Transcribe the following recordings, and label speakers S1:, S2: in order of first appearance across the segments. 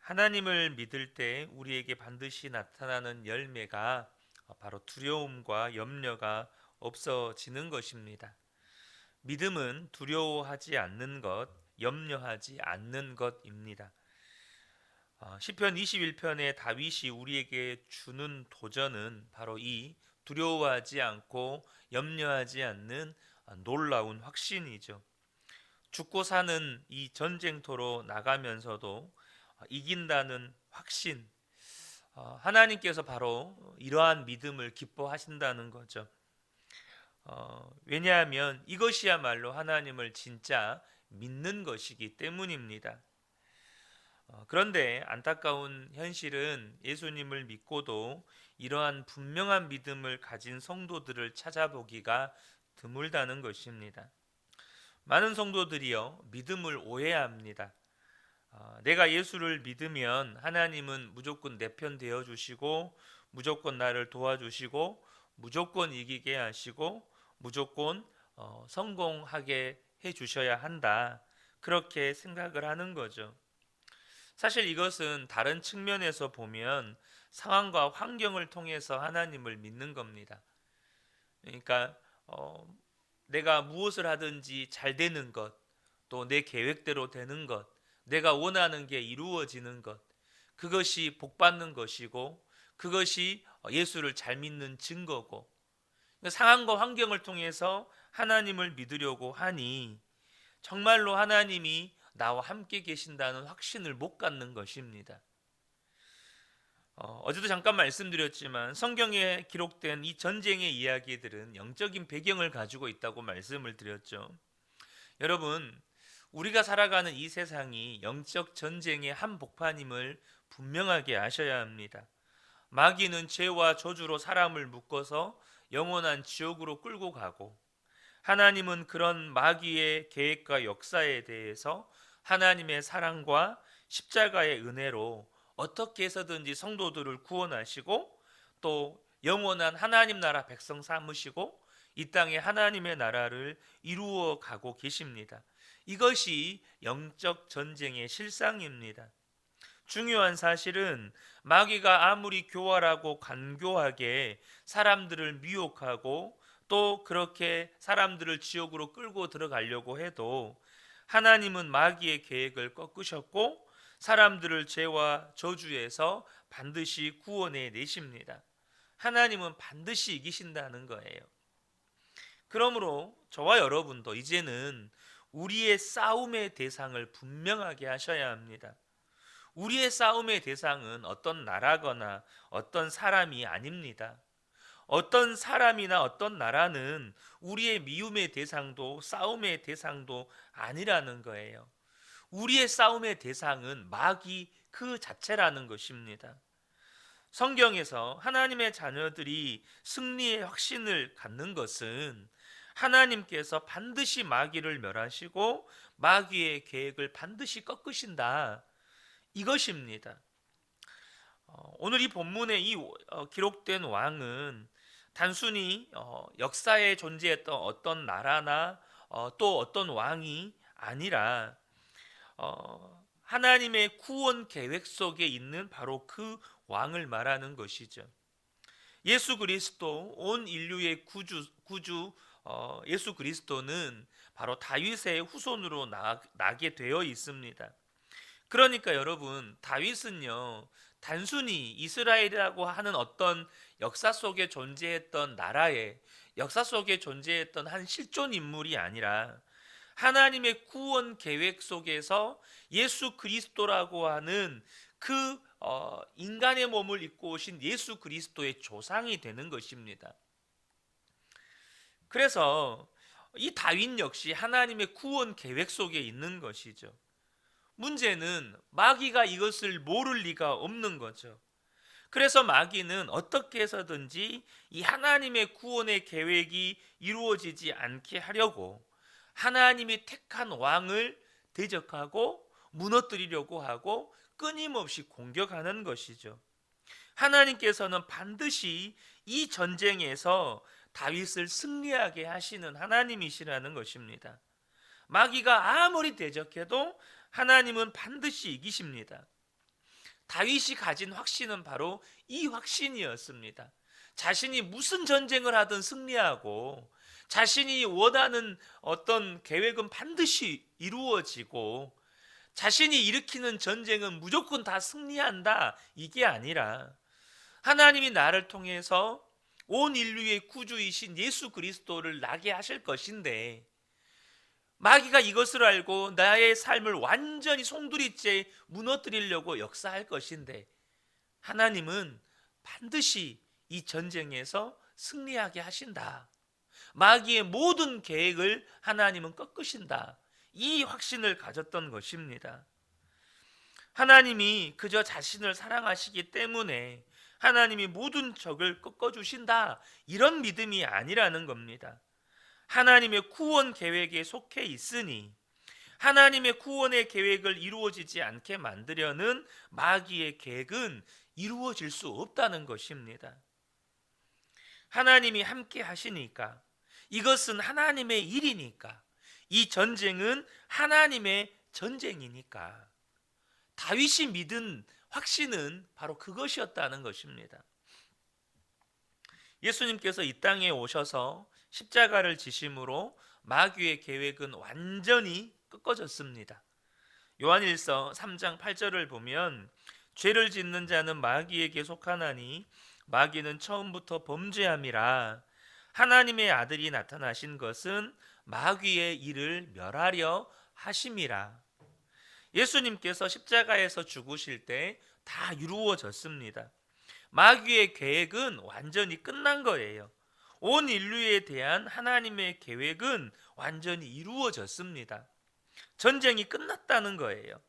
S1: 하나님을 믿을 때 우리에게 반드시 나타나는 열매가 바로 두려움과 염려가 없어지는 것입니다. 믿음은 두려워하지 않는 것, 염려하지 않는 것입니다. 시편 21편의 다윗이 우리에게 주는 도전은 바로 이 두려워하지 않고 염려하지 않는 놀라운 확신이죠. 죽고 사는 이 전쟁터로 나가면서도 이긴다는 확신, 하나님께서 바로 이러한 믿음을 기뻐하신다는 거죠. 왜냐하면 이것이야말로 하나님을 진짜 믿는 것이기 때문입니다. 그런데 안타까운 현실은 예수님을 믿고도 이러한 분명한 믿음을 가진 성도들을 찾아보기가 드물다는 것입니다. 많은 성도들이요 믿음을 오해합니다. 내가 예수를 믿으면 하나님은 무조건 내 편 되어 주시고 무조건 나를 도와주시고 무조건 이기게 하시고 무조건 성공하게 해 주셔야 한다. 그렇게 생각을 하는 거죠. 사실 이것은 다른 측면에서 보면 상황과 환경을 통해서 하나님을 믿는 겁니다. 그러니까 내가 무엇을 하든지 잘 되는 것, 또 내 계획대로 되는 것, 내가 원하는 게 이루어지는 것, 그것이 복받는 것이고 그것이 예수를 잘 믿는 증거고, 상황과 환경을 통해서 하나님을 믿으려고 하니 정말로 하나님이 나와 함께 계신다는 확신을 못 갖는 것입니다. 어제도 잠깐 말씀드렸지만 성경에 기록된 이 전쟁의 이야기들은 영적인 배경을 가지고 있다고 말씀을 드렸죠. 여러분, 우리가 살아가는 이 세상이 영적 전쟁의 한복판임을 분명하게 아셔야 합니다. 마귀는 죄와 저주로 사람을 묶어서 영원한 지옥으로 끌고 가고, 하나님은 그런 마귀의 계획과 역사에 대해서 하나님의 사랑과 십자가의 은혜로 어떻게 해서든지 성도들을 구원하시고 또 영원한 하나님 나라 백성 삼으시고 이 땅에 하나님의 나라를 이루어 가고 계십니다. 이것이 영적 전쟁의 실상입니다. 중요한 사실은 마귀가 아무리 교활하고 간교하게 사람들을 미혹하고 또 그렇게 사람들을 지옥으로 끌고 들어가려고 해도 하나님은 마귀의 계획을 꺾으셨고 사람들을 죄와 저주에서 반드시 구원해 내십니다. 하나님은 반드시 이기신다는 거예요. 그러므로 저와 여러분도 이제는 우리의 싸움의 대상을 분명하게 하셔야 합니다. 우리의 싸움의 대상은 어떤 나라거나 어떤 사람이 아닙니다. 어떤 사람이나 어떤 나라는 우리의 미움의 대상도 싸움의 대상도 아니라는 거예요. 우리의 싸움의 대상은 마귀 그 자체라는 것입니다. 성경에서 하나님의 자녀들이 승리의 확신을 갖는 것은 하나님께서 반드시 마귀를 멸하시고 마귀의 계획을 반드시 꺾으신다. 이것입니다. 오늘 이 본문에 기록된 왕은 단순히 역사에 존재했던 어떤 나라나 또 어떤 왕이 아니라 하나님의 구원 계획 속에 있는 바로 그 왕을 말하는 것이죠. 예수 그리스도 온 인류의 구주 예수 그리스도는 바로 다윗의 후손으로 나게 되어 있습니다. 그러니까 여러분, 다윗은요 단순히 이스라엘이라고 하는 어떤 역사 속에 존재했던 나라의 역사 속에 존재했던 한 실존 인물이 아니라 하나님의 구원 계획 속에서 예수 그리스도라고 하는 그 인간의 몸을 입고 오신 예수 그리스도의 조상이 되는 것입니다. 그래서 이 다윗 역시 하나님의 구원 계획 속에 있는 것이죠. 문제는 마귀가 이것을 모를 리가 없는 거죠. 그래서 마귀는 어떻게 해서든지 이 하나님의 구원의 계획이 이루어지지 않게 하려고 하나님이 택한 왕을 대적하고 무너뜨리려고 하고 끊임없이 공격하는 것이죠. 하나님께서는 반드시 이 전쟁에서 다윗을 승리하게 하시는 하나님이시라는 것입니다. 마귀가 아무리 대적해도 하나님은 반드시 이기십니다. 다윗이 가진 확신은 바로 이 확신이었습니다. 자신이 무슨 전쟁을 하든 승리하고, 자신이 원하는 어떤 계획은 반드시 이루어지고, 자신이 일으키는 전쟁은 무조건 다 승리한다, 이게 아니라 하나님이 나를 통해서 온 인류의 구주이신 예수 그리스도를 나게 하실 것인데, 마귀가 이것을 알고 나의 삶을 완전히 송두리째 무너뜨리려고 역사할 것인데, 하나님은 반드시 이 전쟁에서 승리하게 하신다. 마귀의 모든 계획을 하나님은 꺾으신다. 이 확신을 가졌던 것입니다. 하나님이 그저 자신을 사랑하시기 때문에 하나님이 모든 적을 꺾어주신다, 이런 믿음이 아니라는 겁니다. 하나님의 구원 계획에 속해 있으니 하나님의 구원의 계획을 이루어지지 않게 만들려는 마귀의 계획은 이루어질 수 없다는 것입니다. 하나님이 함께 하시니까, 이것은 하나님의 일이니까, 이 전쟁은 하나님의 전쟁이니까, 다윗이 믿은 확신은 바로 그것이었다는 것입니다. 예수님께서 이 땅에 오셔서 십자가를 지심으로 마귀의 계획은 완전히 꺾어졌습니다. 요한일서 3장 8절을 보면, 죄를 짓는 자는 마귀에게 속하나니 마귀는 처음부터 범죄함이라. 하나님의 아들이 나타나신 것은 마귀의 일을 멸하려 하심이라. 예수님께서 십자가에서 죽으실 때 다 이루어졌습니다. 마귀의 계획은 완전히 끝난 거예요. 온 인류에 대한 하나님의 계획은 완전히 이루어졌습니다. 전쟁이 끝났다는 거예요.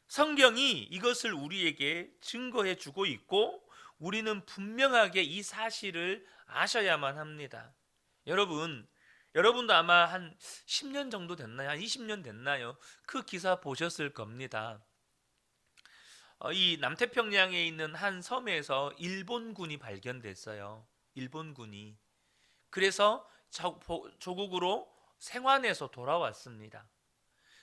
S1: 성경이 이것을 우리에게 증거해 주고 있고, 우리는 분명하게 이 사실을 아셔야만 합니다. 여러분도 아마 한 10년 정도 됐나요? 한 20년 됐나요? 그 기사 보셨을 겁니다. 이 남태평양에 있는 한 섬에서 일본군이 발견됐어요. 일본군이. 그래서 조국으로 생還해서 돌아왔습니다.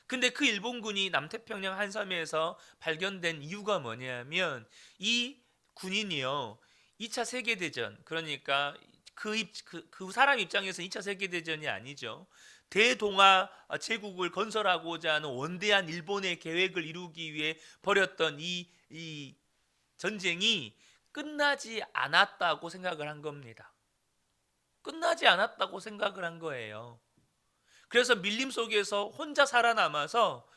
S1: 근데 그 일본군이 남태평양 한 섬에서 발견된 이유가 뭐냐면, 이 군인이요, 2차 세계대전, 그러니까 그 사람 입장에서 2차 세계대전이 아니죠. 대동아 제국을 건설하고자 하는 원대한 일본의 계획을 이루기 위해 벌였던 이 전쟁이 끝나지 않았다고 생각을 한 겁니다. 끝나지 않았다고 생각을 한 거예요. 그래서 밀림 속에서 혼자 살아남아서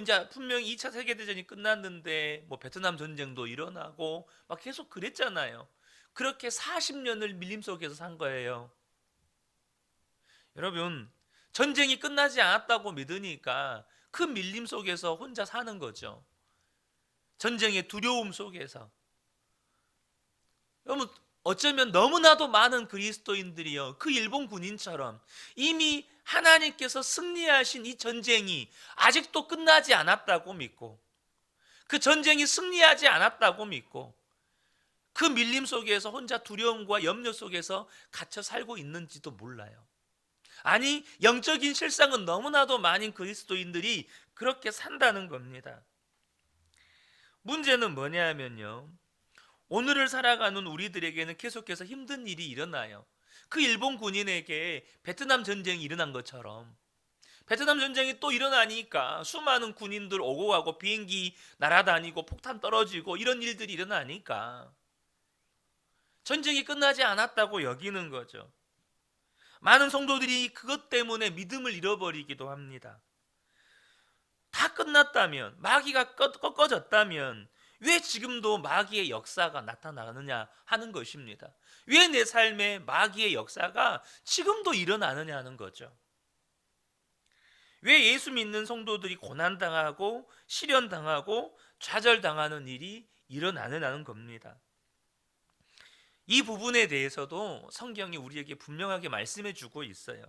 S1: 이제 분명히 2차 세계대전이 끝났는데 뭐 베트남 전쟁도 일어나고 막 계속 그랬잖아요. 그렇게 40년을 밀림 속에서 산 거예요. 여러분, 전쟁이 끝나지 않았다고 믿으니까 그 밀림 속에서 혼자 사는 거죠. 전쟁의 두려움 속에서. 여러분, 어쩌면 너무나도 많은 그리스도인들이요, 그 일본 군인처럼 이미 하나님께서 승리하신 이 전쟁이 아직도 끝나지 않았다고 믿고, 그 전쟁이 승리하지 않았다고 믿고, 그 밀림 속에서 혼자 두려움과 염려 속에서 갇혀 살고 있는지도 몰라요. 아니, 영적인 실상은 너무나도 많은 그리스도인들이 그렇게 산다는 겁니다. 문제는 뭐냐면요, 오늘을 살아가는 우리들에게는 계속해서 힘든 일이 일어나요. 그 일본 군인에게 베트남 전쟁이 일어난 것처럼 베트남 전쟁이 또 일어나니까 수많은 군인들 오고 가고 비행기 날아다니고 폭탄 떨어지고 이런 일들이 일어나니까 전쟁이 끝나지 않았다고 여기는 거죠. 많은 성도들이 그것 때문에 믿음을 잃어버리기도 합니다. 다 끝났다면, 마귀가 꺾어졌다면 왜 지금도 마귀의 역사가 나타나느냐 하는 것입니다. 왜 내 삶에 마귀의 역사가 지금도 일어나느냐 하는 거죠. 왜 예수 믿는 성도들이 고난당하고 시련당하고 좌절당하는 일이 일어나느냐는 겁니다. 이 부분에 대해서도 성경이 우리에게 분명하게 말씀해 주고 있어요.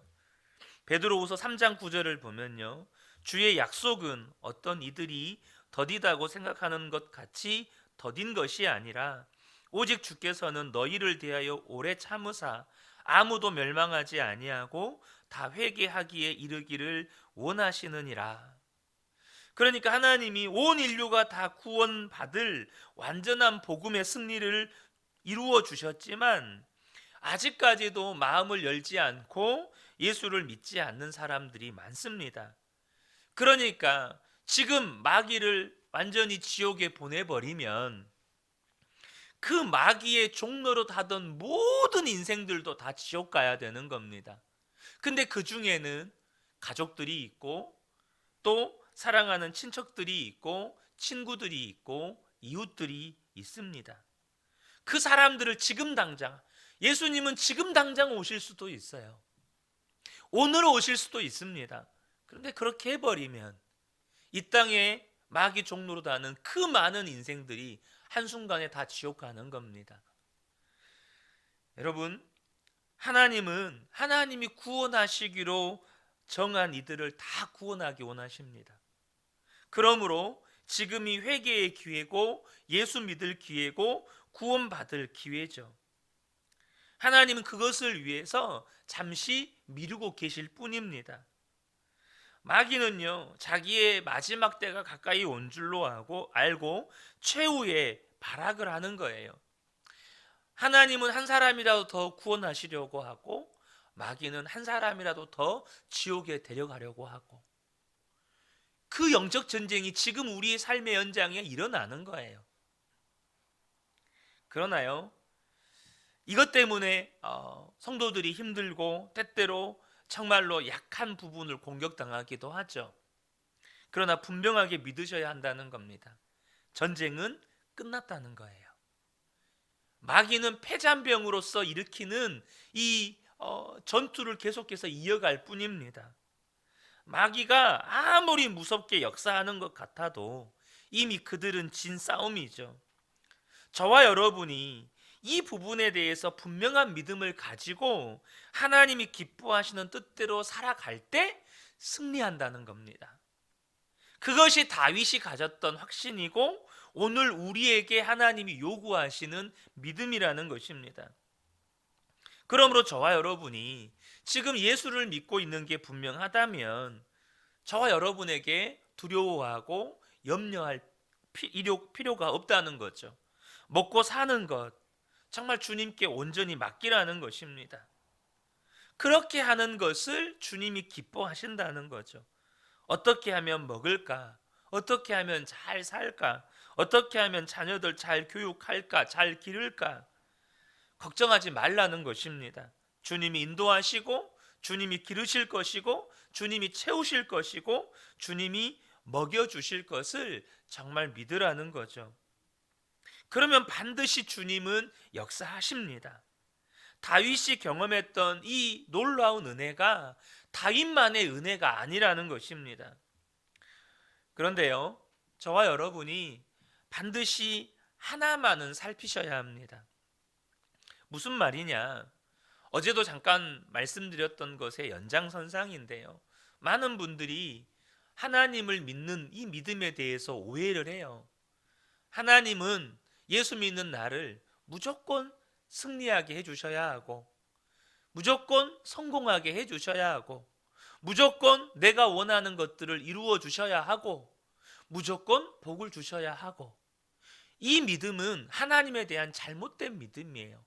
S1: 베드로후서 3장 9절을 보면요, 주의 약속은 어떤 이들이 더디다고 생각하는 것 같이 더딘 것이 아니라 오직 주께서는 너희를 대하여 오래 참으사 아무도 멸망하지 아니하고 다 회개하기에 이르기를 원하시느니라. 그러니까 하나님이 온 인류가 다 구원받을 완전한 복음의 승리를 이루어 주셨지만 아직까지도 마음을 열지 않고 예수를 믿지 않는 사람들이 많습니다. 그러니까 지금 마귀를 완전히 지옥에 보내버리면 그 마귀의 종로로 하던 모든 인생들도 다 지옥 가야 되는 겁니다. 근데 그 중에는 가족들이 있고 또 사랑하는 친척들이 있고 친구들이 있고 이웃들이 있습니다. 그 사람들을 지금 당장, 예수님은 지금 당장 오실 수도 있어요. 오늘 오실 수도 있습니다. 그런데 그렇게 해버리면 이 땅에 마귀 종로로 다는 그 많은 인생들이 한순간에 다 지옥 가는 겁니다. 여러분, 하나님은 하나님이 구원하시기로 정한 이들을 다 구원하기 원하십니다. 그러므로 지금이 회개의 기회고 예수 믿을 기회고 구원받을 기회죠. 하나님은 그것을 위해서 잠시 미루고 계실 뿐입니다. 마귀는요, 자기의 마지막 때가 가까이 온 줄로 알고 최후의 발악을 하는 거예요. 하나님은 한 사람이라도 더 구원하시려고 하고 마귀는 한 사람이라도 더 지옥에 데려가려고 하고, 그 영적 전쟁이 지금 우리의 삶의 연장에 일어나는 거예요. 그러나요, 이것 때문에 성도들이 힘들고 때때로 정말로 약한 부분을 공격당하기도 하죠. 그러나 분명하게 믿으셔야 한다는 겁니다. 전쟁은 끝났다는 거예요. 마귀는 폐잔병으로서 일으키는 이 전투를 계속해서 이어갈 뿐입니다. 마귀가 아무리 무섭게 역사하는 것 같아도 이미 그들은 진 싸움이죠. 저와 여러분이 이 부분에 대해서 분명한 믿음을 가지고 하나님이 기뻐하시는 뜻대로 살아갈 때 승리한다는 겁니다. 그것이 다윗이 가졌던 확신이고 오늘 우리에게 하나님이 요구하시는 믿음이라는 것입니다. 그러므로 저와 여러분이 지금 예수를 믿고 있는 게 분명하다면 저와 여러분에게 두려워하고 염려할 필요가 없다는 거죠. 먹고 사는 것 정말 주님께 온전히 맡기라는 것입니다. 그렇게 하는 것을 주님이 기뻐하신다는 거죠. 어떻게 하면 먹을까? 어떻게 하면 잘 살까? 어떻게 하면 자녀들 잘 교육할까? 잘 기를까? 걱정하지 말라는 것입니다. 주님이 인도하시고 주님이 기르실 것이고 주님이 채우실 것이고 주님이 먹여주실 것을 정말 믿으라는 거죠. 그러면 반드시 주님은 역사하십니다. 다윗이 경험했던 이 놀라운 은혜가 다윗만의 은혜가 아니라는 것입니다. 그런데요, 저와 여러분이 반드시 하나만은 살피셔야 합니다. 무슨 말이냐? 어제도 잠깐 말씀드렸던 것의 연장선상인데요, 많은 분들이 하나님을 믿는 이 믿음에 대해서 오해를 해요. 하나님은 예수 믿는 나를 무조건 승리하게 해주셔야 하고, 무조건 성공하게 해주셔야 하고, 무조건 내가 원하는 것들을 이루어 주셔야 하고, 무조건 복을 주셔야 하고, 이 믿음은 하나님에 대한 잘못된 믿음이에요.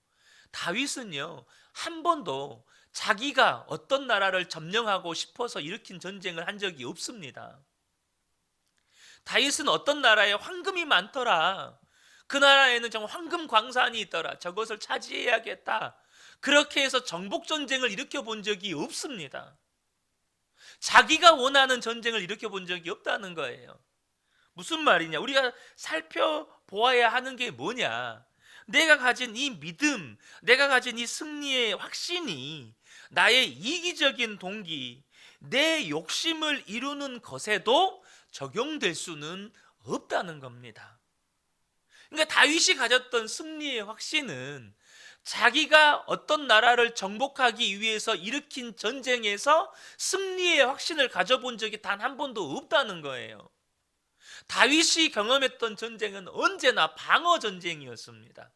S1: 다윗은요, 한 번도 자기가 어떤 나라를 점령하고 싶어서 일으킨 전쟁을 한 적이 없습니다. 다윗은 어떤 나라에 황금이 많더라, 그 나라에는 정말 황금 광산이 있더라, 저것을 차지해야겠다, 그렇게 해서 정복 전쟁을 일으켜 본 적이 없습니다. 자기가 원하는 전쟁을 일으켜 본 적이 없다는 거예요. 무슨 말이냐? 우리가 살펴보아야 하는 게 뭐냐? 내가 가진 이 믿음, 내가 가진 이 승리의 확신이 나의 이기적인 동기, 내 욕심을 이루는 것에도 적용될 수는 없다는 겁니다. 그러니까 다윗이 가졌던 승리의 확신은 자기가 어떤 나라를 정복하기 위해서 일으킨 전쟁에서 승리의 확신을 가져본 적이 단 한 번도 없다는 거예요. 다윗이 경험했던 전쟁은 언제나 방어 전쟁이었습니다.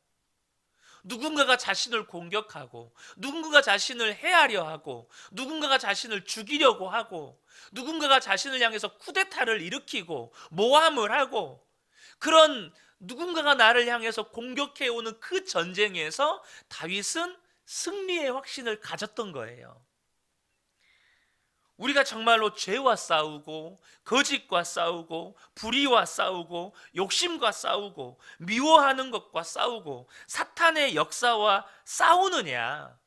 S1: 누군가가 자신을 공격하고, 누군가가 자신을 해하려 하고, 누군가가 자신을 죽이려고 하고, 누군가가 자신을 향해서 쿠데타를 일으키고 모함을 하고, 그런 누군가가 나를 향해서 공격해오는 그 전쟁에서 다윗은 승리의 확신을 가졌던 거예요. 우리가 정말로 죄와 싸우고, 거짓과 싸우고, 불의와 싸우고, 욕심과 싸우고, 미워하는 것과 싸우고, 사탄의 역사와 싸우느냐,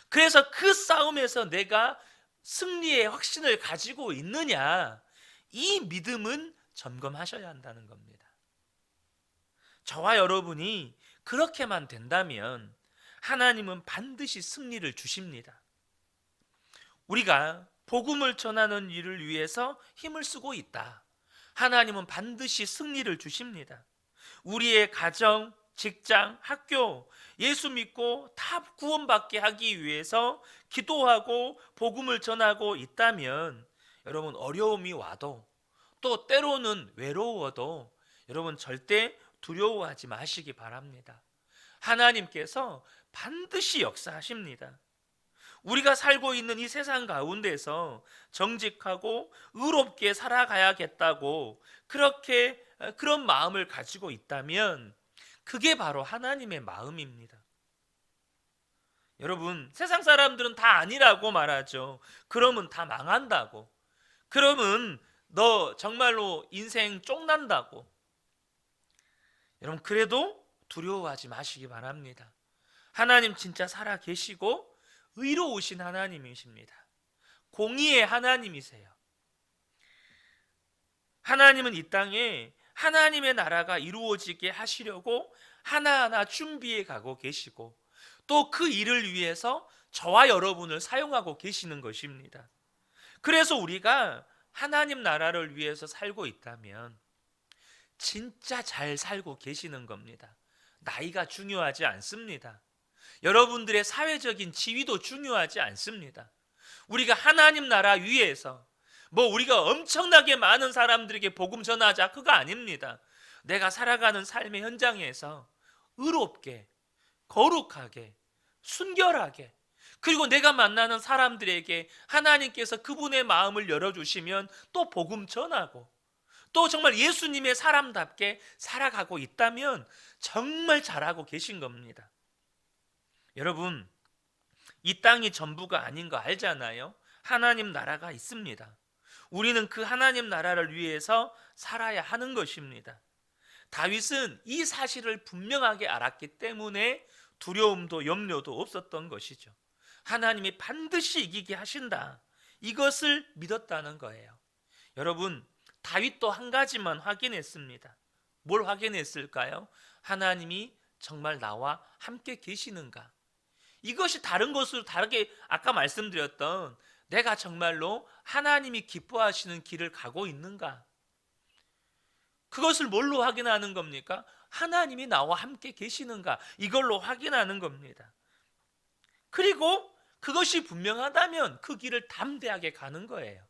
S1: 그래서 그 싸움에서 내가 승리의 확신을 가지고 있느냐, 이 믿음은 점검하셔야 한다는 겁니다. 저와 여러분이 그렇게만 된다면 하나님은 반드시 승리를 주십니다. 우리가 복음을 전하는 일을 위해서 힘을 쓰고 있다. 하나님은 반드시 승리를 주십니다. 우리의 가정, 직장, 학교, 예수 믿고 다 구원받게 하기 위해서 기도하고 복음을 전하고 있다면, 여러분 어려움이 와도, 또 때로는 외로워도 여러분 절대 두려워하지 마시기 바랍니다. 하나님께서 반드시 역사하십니다. 우리가 살고 있는 이 세상 가운데서 정직하고 의롭게 살아가야겠다고 그런 마음을 가지고 있다면 그게 바로 하나님의 마음입니다. 여러분, 세상 사람들은 다 아니라고 말하죠. 그러면 다 망한다고, 그러면 너 정말로 인생 쪽난다고. 여러분, 그래도 두려워하지 마시기 바랍니다. 하나님 진짜 살아 계시고 의로우신 하나님이십니다. 공의의 하나님이세요. 하나님은 이 땅에 하나님의 나라가 이루어지게 하시려고 하나하나 준비해 가고 계시고, 또 그 일을 위해서 저와 여러분을 사용하고 계시는 것입니다. 그래서 우리가 하나님 나라를 위해서 살고 있다면 진짜 잘 살고 계시는 겁니다. 나이가 중요하지 않습니다. 여러분들의 사회적인 지위도 중요하지 않습니다. 우리가 하나님 나라 위에서 우리가 엄청나게 많은 사람들에게 복음 전하자, 그거 아닙니다. 내가 살아가는 삶의 현장에서 의롭게, 거룩하게, 순결하게, 그리고 내가 만나는 사람들에게 하나님께서 그분의 마음을 열어주시면 또 복음 전하고, 또 정말 예수님의 사람답게 살아가고 있다면 정말 잘하고 계신 겁니다. 여러분, 이 땅이 전부가 아닌 거 알잖아요. 하나님 나라가 있습니다. 우리는 그 하나님 나라를 위해서 살아야 하는 것입니다. 다윗은 이 사실을 분명하게 알았기 때문에 두려움도 염려도 없었던 것이죠. 하나님이 반드시 이기게 하신다, 이것을 믿었다는 거예요. 여러분, 다윗도 한 가지만 확인했습니다. 뭘 확인했을까요? 하나님이 정말 나와 함께 계시는가. 이것이 다른 것으로 다르게, 아까 말씀드렸던 내가 정말로 하나님이 기뻐하시는 길을 가고 있는가. 그것을 뭘로 확인하는 겁니까? 하나님이 나와 함께 계시는가, 이걸로 확인하는 겁니다. 그리고 그것이 분명하다면 그 길을 담대하게 가는 거예요.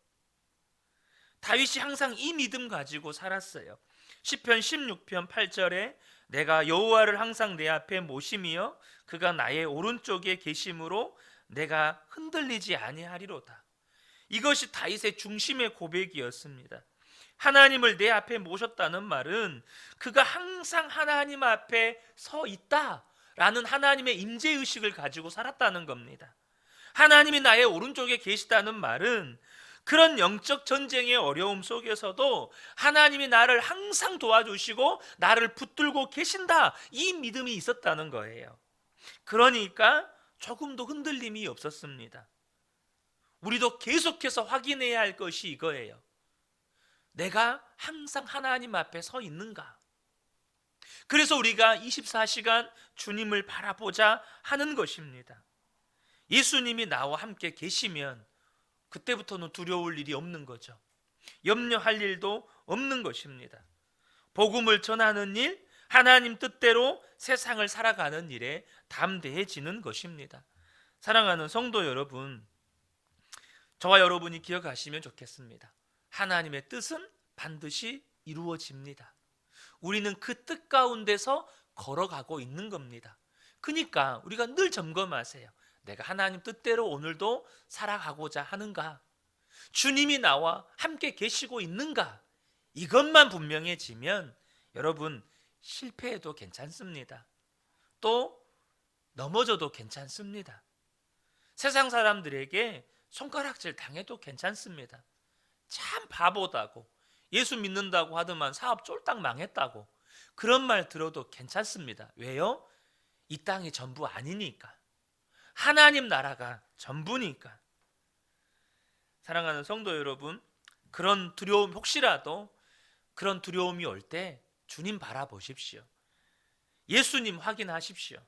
S1: 다윗이 항상 이 믿음 가지고 살았어요. 시편 16편 8절에 내가 여호와를 항상 내 앞에 모심이여 그가 나의 오른쪽에 계심으로 내가 흔들리지 아니하리로다. 이것이 다윗의 중심의 고백이었습니다. 하나님을 내 앞에 모셨다는 말은 그가 항상 하나님 앞에 서 있다라는 하나님의 임재의식을 가지고 살았다는 겁니다. 하나님이 나의 오른쪽에 계시다는 말은 그런 영적 전쟁의 어려움 속에서도 하나님이 나를 항상 도와주시고 나를 붙들고 계신다, 이 믿음이 있었다는 거예요. 그러니까 조금도 흔들림이 없었습니다. 우리도 계속해서 확인해야 할 것이 이거예요. 내가 항상 하나님 앞에 서 있는가. 그래서 우리가 24시간 주님을 바라보자 하는 것입니다. 예수님이 나와 함께 계시면 그때부터는 두려울 일이 없는 거죠. 염려할 일도 없는 것입니다. 복음을 전하는 일, 하나님 뜻대로 세상을 살아가는 일에 담대해지는 것입니다. 사랑하는 성도 여러분, 저와 여러분이 기억하시면 좋겠습니다. 하나님의 뜻은 반드시 이루어집니다. 우리는 그 뜻 가운데서 걸어가고 있는 겁니다. 그러니까 우리가 늘 점검하세요. 내가 하나님 뜻대로 오늘도 살아가고자 하는가? 주님이 나와 함께 계시고 있는가? 이것만 분명해지면 여러분 실패해도 괜찮습니다. 또 넘어져도 괜찮습니다. 세상 사람들에게 손가락질 당해도 괜찮습니다. 참 바보다고, 예수 믿는다고 하더만 사업 쫄딱 망했다고, 그런 말 들어도 괜찮습니다. 왜요? 이 땅이 전부 아니니까. 하나님 나라가 전부니까. 사랑하는 성도 여러분, 그런 두려움, 혹시라도 그런 두려움이 올 때 주님 바라보십시오. 예수님 확인하십시오.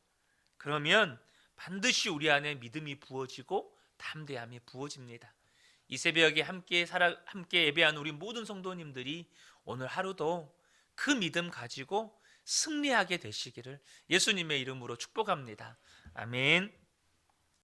S1: 그러면 반드시 우리 안에 믿음이 부어지고 담대함이 부어집니다. 이 새벽에 함께 예배한 우리 모든 성도님들이 오늘 하루도 그 믿음 가지고 승리하게 되시기를 예수님의 이름으로 축복합니다. 아멘.